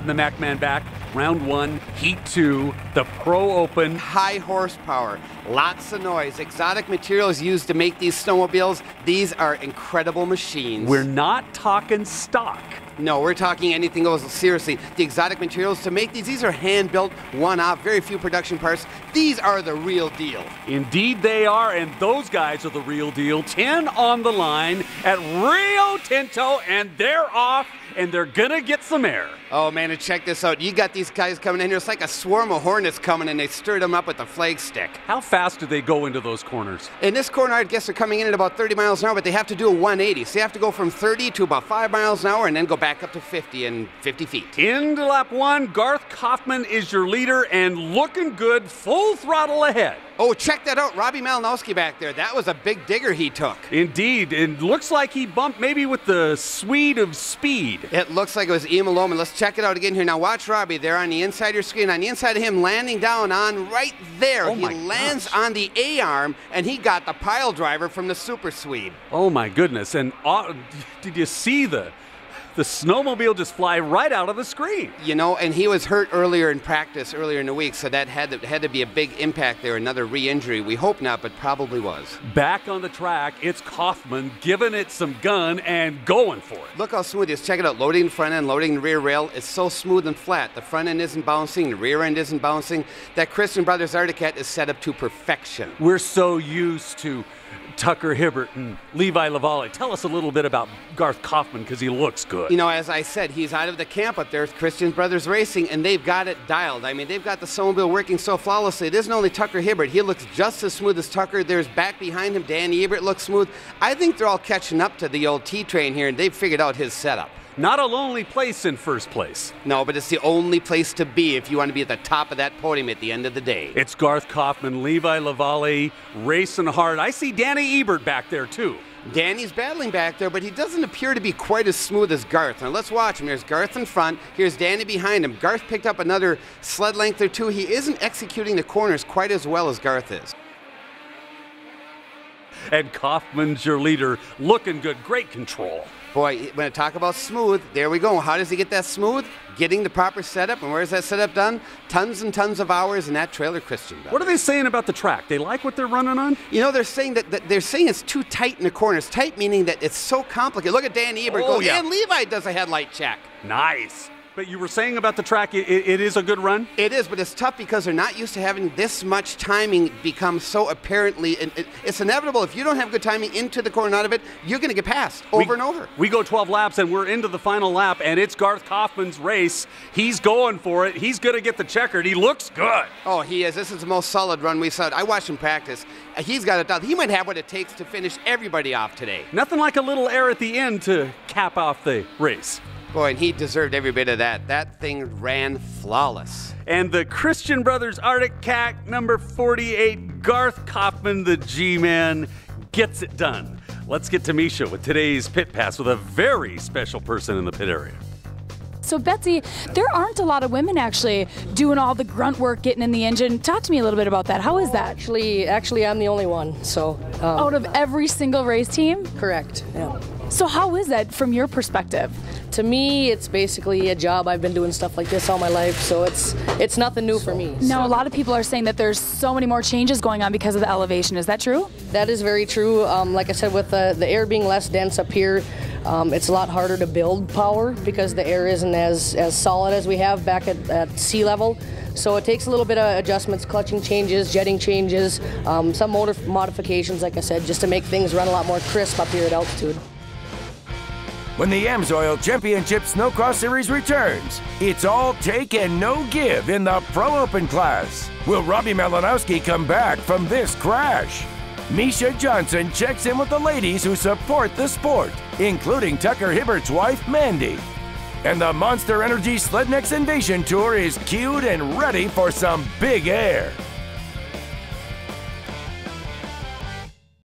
the MacMan back. Round 1, Heat 2, the Pro Open. High horsepower, lots of noise, exotic materials used to make these snowmobiles. These are incredible machines. We're not talking stock. No, we're talking anything goes. Seriously, the exotic materials to make these are hand-built, one-off, very few production parts. These are the real deal. Indeed they are, and those guys are the real deal. 10 on the line at Rio Tinto, and they're off, and they're gonna get some air. Oh man, and check this out. You got these guys coming in here. It's like a swarm of hornets coming, and they stirred them up with a flag stick. How fast do they go into those corners? In this corner, I guess they're coming in at about 30 miles an hour, but they have to do a 180. So they have to go from 30 to about 5 miles an hour and then go back up to 50 and 50 feet. Into lap 1, Garth Kaufman is your leader and looking good, full throttle ahead. Oh, check that out. Robbie Malinowski back there. That was a big digger he took. Indeed. It looks like he bumped maybe with the Swede of speed. It looks like it was Emil Lohman. Let's check it out again here. Now watch Robbie there on the inside of your screen. On the inside of him, landing down on right there. Oh he my lands gosh. on the A-arm, and he got the pile driver from the Super Swede. Oh my goodness. And did you see the snowmobile just fly right out of the screen? You know, and he was hurt earlier in practice, earlier in the week, so that had to be a big impact there, another re-injury. We hope not, but probably was. Back on the track, it's Kaufman giving it some gun and going for it. Look how smooth it is. Check it out. Loading the front end, loading the rear rail. It's so smooth and flat. The front end isn't bouncing. The rear end isn't bouncing. That Christian Brothers Arctic Cat is set up to perfection. We're so used to Tucker Hibbert and Levi Lavalle. Tell us a little bit about Garth Kaufman, because he looks good. You know, as I said, he's out of the camp up there with Christian Brothers Racing, and they've got it dialed. I mean, they've got the snowmobile working so flawlessly. It isn't only Tucker Hibbert. He looks just as smooth as Tucker. There's back behind him, Dan Ebert looks smooth. I think they're all catching up to the old T-Train here, and they've figured out his setup. Not a lonely place in first place. No, but it's the only place to be if you want to be at the top of that podium at the end of the day. It's Garth Kaufman, Levi Lavalle, racing hard. I see Danny Ebert back there too. Danny's battling back there, but he doesn't appear to be quite as smooth as Garth. Now let's watch him. There's Garth in front. Here's Danny behind him. Garth picked up another sled length or two. He isn't executing the corners quite as well as Garth is. And Kaufman's your leader, looking good, great control. Boy, when I talk about smooth, there we go. How does he get that smooth? Getting the proper setup. And where's that setup done? Tons and tons of hours in that trailer Christian does. What are they saying about the track? They like what they're running on? You know, they're saying that it's too tight in the corners. Tight meaning that it's so complicated. Look at Dan Ebert Oh, goes, yeah. and Levi does a headlight check. Nice. But you were saying about the track, it is a good run? It is, but it's tough because they're not used to having this much timing become so apparently. It's inevitable. If you don't have good timing into the corner and out of it, you're going to get passed over and over. We go 12 laps, and we're into the final lap, and it's Garth Kaufman's race. He's going for it. He's going to get the checkered. He looks good. Oh, he is. This is the most solid run we saw. I watched him practice. He's got it done. He might have what it takes to finish everybody off today. Nothing like a little air at the end to cap off the race. Boy, and he deserved every bit of that. That thing ran flawless. And the Christian Brothers Arctic Cat, number 48, Garth Kaufman, the G-Man, gets it done. Let's get to Misha with today's Pit Pass with a very special person in the pit area. So Betsy, there aren't a lot of women actually doing all the grunt work, getting in the engine. Talk to me a little bit about that. How is that? Actually, I'm the only one. So out of every single race team? Correct. Yeah. So how is that from your perspective? To me, it's basically a job. I've been doing stuff like this all my life, so it's nothing new for me. No, a lot of people are saying that there's so many more changes going on because of the elevation. Is that true? That is very true. Like I said, with the air being less dense up here, it's a lot harder to build power because the air isn't as solid as we have back at sea level. So it takes a little bit of adjustments, clutching changes, jetting changes, some motor modifications, like I said, just to make things run a lot more crisp up here at altitude. When the AMSOIL Championship Snocross Series returns, it's all take and no give in the Pro Open class. Will Robbie Malinowski come back from this crash? Misha Johnson checks in with the ladies who support the sport, including Tucker Hibbert's wife, Mandy. And the Monster Energy Sled Next Invasion Tour is cued and ready for some big air.